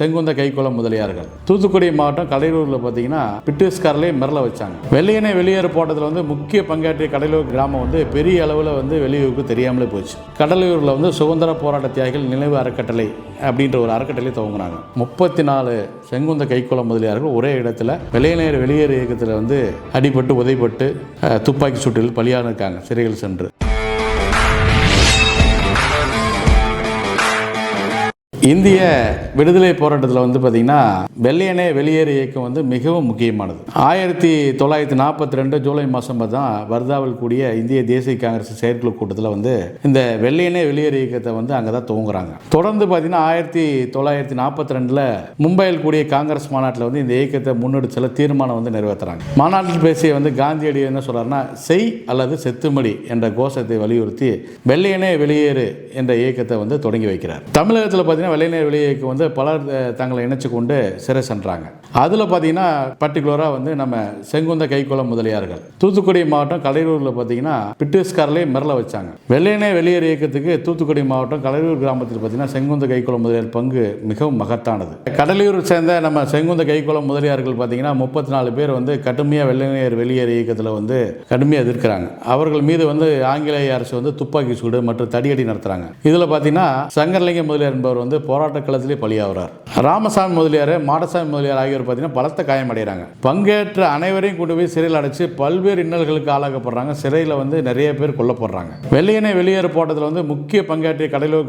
செங்குந்த கைக்குளம் முதலியார்கள். தூத்துக்குடி மாவட்டம் கடலூரில் பார்த்தீங்கன்னா பிரிட்டிஷ்காரர்களே மிரள வச்சாங்க. வெள்ளையனே வெளியேறு போட்டத்தில் வந்து முக்கிய பங்காற்றிய கடலூர் கிராமம் வந்து பெரிய அளவில் வந்து வெளியூருக்கு தெரியாமலே போச்சு. கடலூரில் வந்து சுதந்திர போராட்ட தியாகிகள் நினைவு அறக்கட்டளை அப்படின்ற ஒரு அறக்கட்டளை துவங்கினாங்க. 34 செங்குந்த கைக்குளம் முதலியார்கள் ஒரே இடத்துல வெள்ளையனேர் வெளியேறு இயக்கத்தில் வந்து அடிபட்டு உதைப்பட்டு துப்பாக்கி சூட்டில் பலியான இருக்காங்க, சிறைகள் சென்று. இந்திய விடுதலை போராட்டத்தில் வந்து பார்த்திங்கன்னா வெள்ளையனே வெளியேறு இயக்கம் வந்து மிகவும் முக்கியமானது. 1942 ஜூலை மாதம் தான் வர்தாவில் கூடிய இந்திய தேசிய காங்கிரஸ் செயற்குழு கூட்டத்தில் வந்து இந்த வெள்ளையனே வெளியேறு இயக்கத்தை வந்து அங்கே தான் துவங்குறாங்க. தொடர்ந்து பார்த்தீங்கன்னா 1942 மும்பையில் கூடிய காங்கிரஸ் மாநாட்டில் வந்து இந்த இயக்கத்தை முன்னெடுத்து செல்ல தீர்மானம் வந்து நிறைவேற்றுறாங்க. மாநாட்டில் பேசிய வந்து காந்தியடி என்ன சொல்றாருன்னா, செய் அல்லது செத்துமடி என்ற கோஷத்தை வலியுறுத்தி வெள்ளையனே வெளியேறு என்ற இயக்கத்தை வந்து தொடங்கி வைக்கிறார். தமிழகத்தில் பார்த்தீங்கன்னா வெள்ளையனே வெளியேக்கு வந்து பலர் தங்களை இணைச்சு கொண்டு சிறை சென்றாங்க. அதில் பார்த்தீங்கன்னா பர்டிகுலராக வந்து நம்ம செங்குந்த கைக்குளம் முதலியார்கள். தூத்துக்குடி மாவட்டம் கடலூரில் பார்த்தீங்கன்னா பிரிட்டிஷ்காரர்களே மிரள வச்சாங்க. வெள்ளையனே வெளியேறு இயக்கத்துக்கு தூத்துக்குடி மாவட்டம் கடலூர் கிராமத்தில் பார்த்தீங்கன்னா செங்குந்த கைக்குளம் முதலியார் பங்கு மிகவும் மகத்தானது. கடலூர் சேர்ந்த நம்ம செங்குந்த கைக்குளம் முதலியார்கள் பார்த்தீங்கன்னா 34 பேர் வந்து கடுமையாக வெள்ளையனேர் வெளியேறு இயக்கத்தில் வந்து கடுமையாக எதிர்க்கிறாங்க. அவர்கள் மீது வந்து ஆங்கிலேய அரசு வந்து துப்பாக்கி சூடு மற்றும் தடியடி நடத்துறாங்க. இதில் பார்த்தீங்கன்னா சங்கரலிங்க முதலியார் என்பவர் வந்து போராட்ட களத்திலே பலியாகிறார். ராமசாமி முதலியார், மாடசாமி முதலியார் ஆகியோர் பார்த்தீங்கன்னா பலத்த காயமடைகிறாங்க. பங்கேற்ற அனைவரையும் கொண்டு போய் சிறையில் அடைச்சு பல்வேறு இன்னல்களுக்கு ஆளாக்கப்படுறாங்க. சிறையில் வந்து நிறைய பேர் கொல்லப்படுறாங்க. வெள்ளையனே வெளியேறு போட்டத்தில் வந்து முக்கிய பங்காற்றிய கடலூர்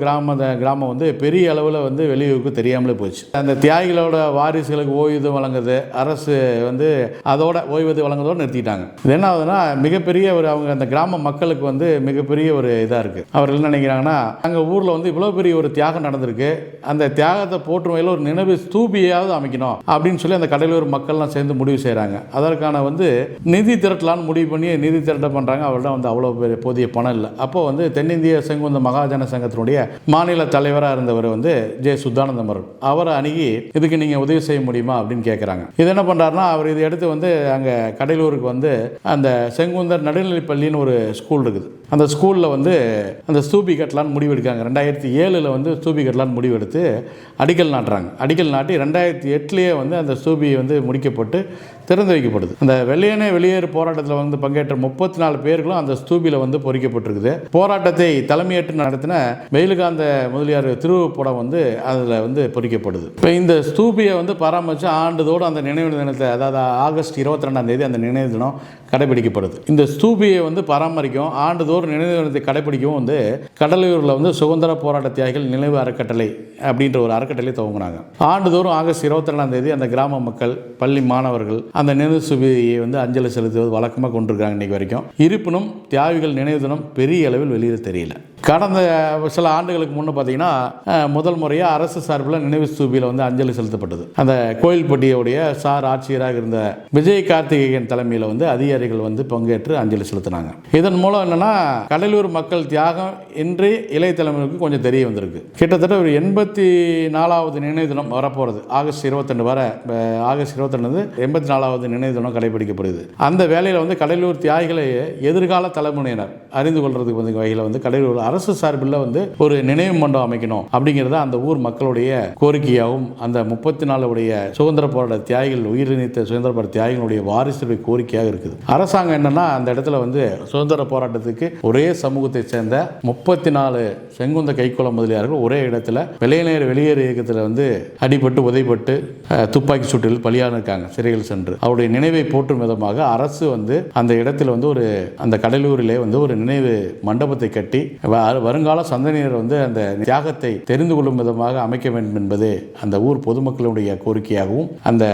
கிராமம் வந்து பெரிய அளவில் வந்து வெளியூருக்கு தெரியாமலே போச்சு. அந்த தியாகிகளோட வாரிசுகளுக்கு ஓய்வு வழங்குது அரசு வந்து அதோட ஓய்வூதியம் வழங்குறதோடு நிறுத்திட்டாங்க. இது என்ன ஆகுதுன்னா மிகப்பெரிய ஒரு அவங்க அந்த கிராம மக்களுக்கு வந்து மிகப்பெரிய ஒரு இதாக இருக்குது. அவர்கள் என்ன நினைக்கிறாங்கன்னா, அங்கே ஊரில் வந்து இவ்வளோ பெரிய ஒரு தியாகம் நடந்திருக்கு, அந்த தியாகத்தை போற்றும் வகையில் ஒரு நினைவு ஸ்தூபியாவது அமைக்கணும் அப்படின்னு சொல்லி அந்த கடலூர் மக்கள்லாம் சேர்ந்து முடிவு செய்கிறாங்க. அதற்கான வந்து நிதி திரட்டலான்னு முடிவு பண்ணி நிதி திரட்ட பண்ணுறாங்க. அவர்தான் வந்து அவ்வளோ போதிய பணம் இல்லை. அப்போ வந்து தென்னிந்திய செங்குந்த மகாஜன சங்கத்தினுடைய மாநில தலைவராக இருந்தவர் வந்து ஜே சுத்தானந்தம் அவரை அணுகி இதுக்கு நீங்கள் உதவி செய்ய முடியுமா அப்படின்னு கேட்குறாங்க. இது என்ன பண்ணுறாருன்னா, அவர் இதை எடுத்து வந்து அங்கே கடலூருக்கு வந்து அந்த செங்குந்தர் நடுநிலைப்பள்ளின்னு ஒரு ஸ்கூல் இருக்குது. அந்த ஸ்கூலில் வந்து அந்த ஸ்தூபி கட்டலான்னு முடிவெடுக்காங்க. 2007 வந்து ஸ்தூபி கட்டலான்னு முடிவெடுத்து அடிக்கல் நாட்டுறாங்க. அடிக்கல் நாட்டி 2008 வந்து அந்த ஸ்தூபி வந்து முடிக்கப்பட்டு திறந்து வைக்கப்படுது. அந்த வெள்ளையனே வெளியேறு போராட்டத்தில் வந்து பங்கேற்ற 34 பேர்களும் அந்த ஸ்தூபியில் வந்து பொறிக்கப்பட்டிருக்குது. போராட்டத்தை தலைமையேற்று நடத்தின வெயிலுகாந்த முதலியார் திருவுப்படம் வந்து அதில் வந்து பொறிக்கப்படுது. இப்போ இந்த ஸ்தூபியை வந்து பராமரித்து ஆண்டுதோடு அந்த நினைவு தினத்தை, அதாவது ஆகஸ்ட் 22 அந்த நினைவு தினம் கடைபிடிக்கப்படுது. இந்த ஸ்தூபியை வந்து பராமரிக்கும் ஆண்டுதோறும் நினைவு தினத்தை கடைபிடிக்கவும் வந்து கடலூரில் வந்து சுதந்திர போராட்ட தியாகிகள் நினைவு அறக்கட்டளை அப்படின்ற ஒரு அறக்கட்டளை துவங்கினாங்க. ஆண்டுதோறும் ஆகஸ்ட் 22 அந்த கிராம மக்கள், பள்ளி மாணவர்கள் அந்த நினைவு ஸ்தூபியை வந்து அஞ்சலி செலுத்துவது வழக்கமாக கொண்டிருக்காங்க இன்னைக்கு வரைக்கும். இருப்பினும் தியாகிகள் நினைவு தினம் பெரிய அளவில் வெளியில் தெரியல. கடந்த சில ஆண்டுகளுக்கு முன்னே பார்த்தீங்கன்னா முதல் முறையாக அரசு சார்பில் நினைவு ஸ்தூபியில் வந்து அஞ்சலி செலுத்தப்பட்டது. அந்த கோயில்பட்டியுடைய சார் ஆட்சியராக இருந்த விஜய் கார்த்திகேயன் தலைமையில் வந்து அதிகாரிகள் வந்து பங்கேற்று அஞ்சலி செலுத்தினாங்க. இதன் மூலம் என்னன்னா கடலூர் மக்கள் தியாகம் இன்று இளைய தலைமுறைக்கு கொஞ்சம் தெரிய வந்திருக்கு. கிட்டத்தட்ட ஒரு 84வது நினைவு தினம் வரப்போகிறது. ஆகஸ்ட் 22 வர ஆகஸ்ட் 22 84வது நினைவு தினம் கடைபிடிக்கப்படுது. அந்த வேலையில் வந்து கடலூர் தியாகிகளை எதிர்கால தலைமுறையினர் அறிந்து கொள்றதுக்கு வந்து வகையில் வந்து கடலூர் அரசு சார்பில் வந்து ஒரு நினைவு மண்டபம் அமைக்கணும் அப்படிங்கிறத அந்த ஊர் மக்களுடைய கோரிக்கையாகவும் அந்த 34 சுதந்திர போராட்ட தியாகிகள் உயிரிழந்த சுதந்திர போராட்ட தியாகிகளுடைய வாரிசுடைய கோரிக்கையாக இருக்குது. அரசாங்கம் என்னன்னா அந்த இடத்துல வந்து சுதந்திர போராட்டத்துக்கு ஒரே சமூகத்தை சேர்ந்த 34 செங்குந்த கைக்குளம் முதலியார்கள் ஒரே இடத்துல வெள்ளையனேர் வெளியேறு இயக்கத்தில் வந்து அடிபட்டு உதைப்பட்டு துப்பாக்கி சூட்டில் பலியான இருக்காங்க, சிறைகள் சென்று. அவருடைய நினைவை போற்றும் விதமாக அரசு வந்து அந்த இடத்துல வந்து ஒரு அந்த கடலூரிலே வந்து ஒரு நினைவு மண்டபத்தை கட்டி வருங்கால சந்ததியினர் வந்து அந்த தியாகத்தை தெரிந்து கொள்ளும் விதமாக அமைக்க வேண்டும் என்பது அந்த ஊர் பொதுமக்களுடைய கோரிக்கையாகவும் அந்த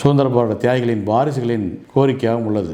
சுதந்திர போராட்ட தியாகிகளின் வாரிசுகளின் கோரிக்கையாகவும் உள்ளது.